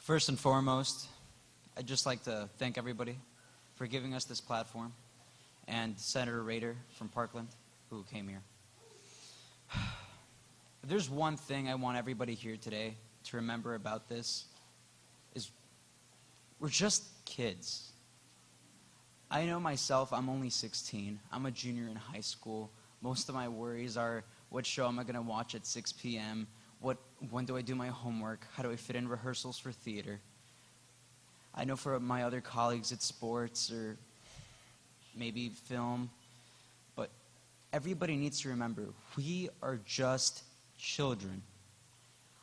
First and foremost, I'd just like to thank everybody for giving us this platform, and Senator Rader from Parkland, who came here. If there's one thing I want everybody here today to remember about this, is we're just kids. I know myself, I'm only 16. I'm a junior in high school. Most of my worries are, what show am I going to watch at 6 p.m.? When do I do my homework? How do I fit in rehearsals for theater? I know for my other colleagues it's sports or maybe film, but everybody needs to remember, we are just children.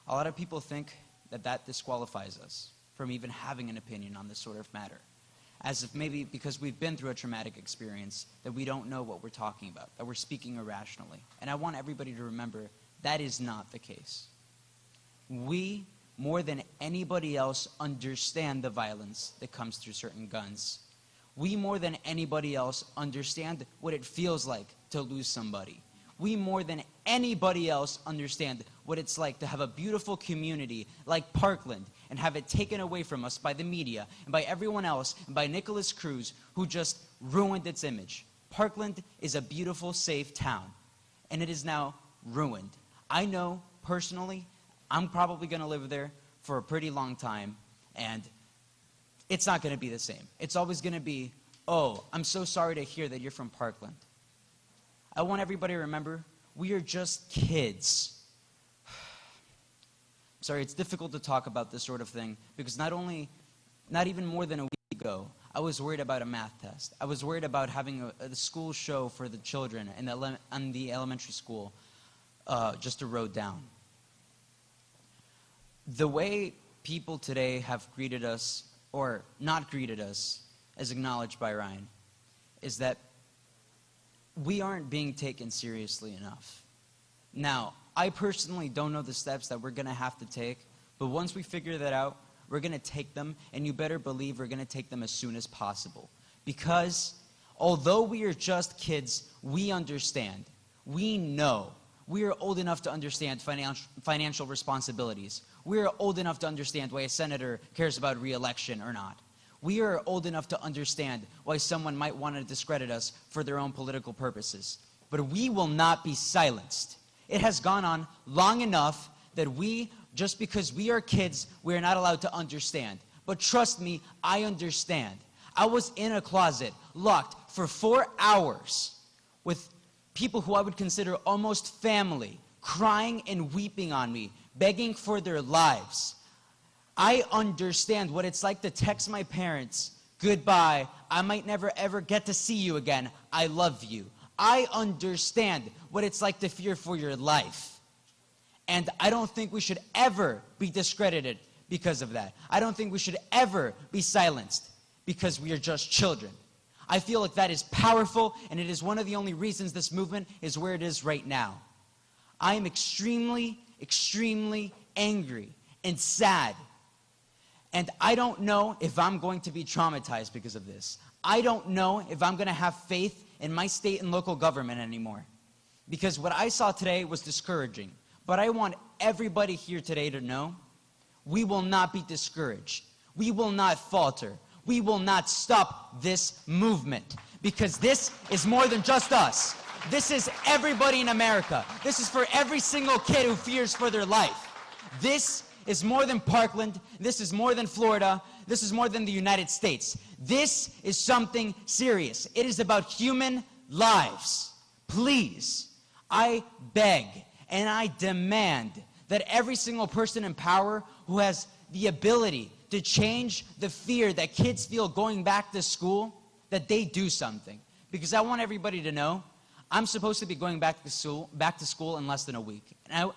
A lot of people think that that disqualifies us from even having an opinion on this sort of matter, as if maybe because we've been through a traumatic experience that we don't know what we're talking about, that we're speaking irrationally. And I want everybody to remember that is not the case. We, more than anybody else, understand the violence that comes through certain guns. We, more than anybody else, understand what it feels like to lose somebody. We, more than anybody else, understand what it's like to have a beautiful community like Parkland and have it taken away from us by the media and by everyone else and by Nicholas Cruz, who just ruined its image. Parkland is a beautiful, safe town, and it is now ruined. I know, personally, I'm probably going to live there for a pretty long time, and it's not going to be the same. It's always going to be, oh, I'm so sorry to hear that you're from Parkland. I want everybody to remember, we are just kids. Sorry, it's difficult to talk about this sort of thing, because not even more than a week ago, I was worried about a math test. I was worried about having a school show for the children in the elementary school just a road down. The way people today have greeted us, or not greeted us, as acknowledged by Ryan, is that we aren't being taken seriously enough. Now, I personally don't know the steps that we're going to have to take, but once we figure that out, we're going to take them, and you better believe we're going to take them as soon as possible. Because although we are just kids, we understand. We know. We are old enough to understand financial responsibilities. We are old enough to understand why a senator cares about re-election or not. We are old enough to understand why someone might want to discredit us for their own political purposes. But we will not be silenced. It has gone on long enough that just because we are kids, we are not allowed to understand. But trust me, I understand. I was in a closet, locked for 4 hours with people who I would consider almost family, crying and weeping on me, begging for their lives. I understand what it's like to text my parents, goodbye, I might never ever get to see you again, I love you. I understand what it's like to fear for your life. And I don't think we should ever be discredited because of that. I don't think we should ever be silenced because we are just children. I feel like that is powerful, and it is one of the only reasons this movement is where it is right now. I am extremely, extremely angry and sad. And I don't know if I'm going to be traumatized because of this. I don't know if I'm going to have faith in my state and local government anymore. Because what I saw today was discouraging. But I want everybody here today to know, we will not be discouraged. We will not falter. We will not stop this movement, because this is more than just us. This is everybody in America. This is for every single kid who fears for their life. This is more than Parkland. This is more than Florida. This is more than the United States. This is something serious. It is about human lives. Please, I beg and I demand that every single person in power who has the ability to change the fear that kids feel going back to school, that they do something. Because I want everybody to know, I'm supposed to be going back to school in less than a week. And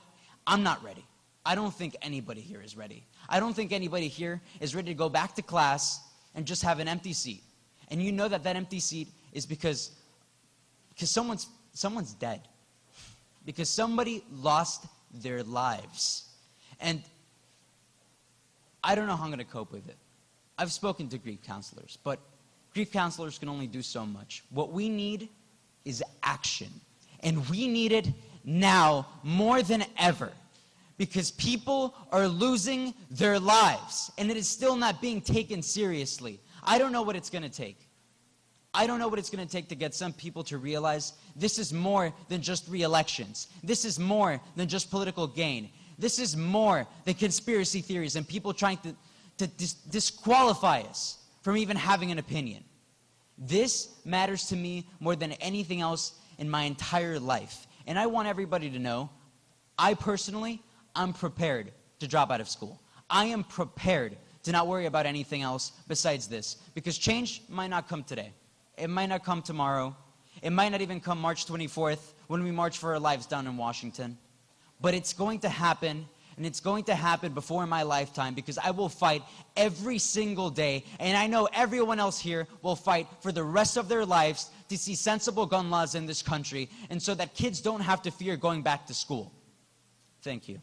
I'm not ready. I don't think anybody here is ready. I don't think anybody here is ready to go back to class and just have an empty seat. And you know that that empty seat is because someone's dead. Because somebody lost their lives. And I don't know how I'm going to cope with it. I've spoken to grief counselors, but grief counselors can only do so much. What we need is action. And we need it now more than ever. because people are losing their lives, and it is still not being taken seriously. I don't know what it's going to take. I don't know what it's going to take to get some people to realize this is more than just re-elections. This is more than just political gain. This is more than conspiracy theories and people trying to disqualify us from even having an opinion. This matters to me more than anything else in my entire life. And I want everybody to know, I personally, I'm prepared to drop out of school. I am prepared to not worry about anything else besides this, because change might not come today. It might not come tomorrow. It might not even come March 24th when we march for our lives down in Washington. But it's going to happen, and it's going to happen before my lifetime, because I will fight every single day, and I know everyone else here will fight for the rest of their lives to see sensible gun laws in this country, and so that kids don't have to fear going back to school. Thank you.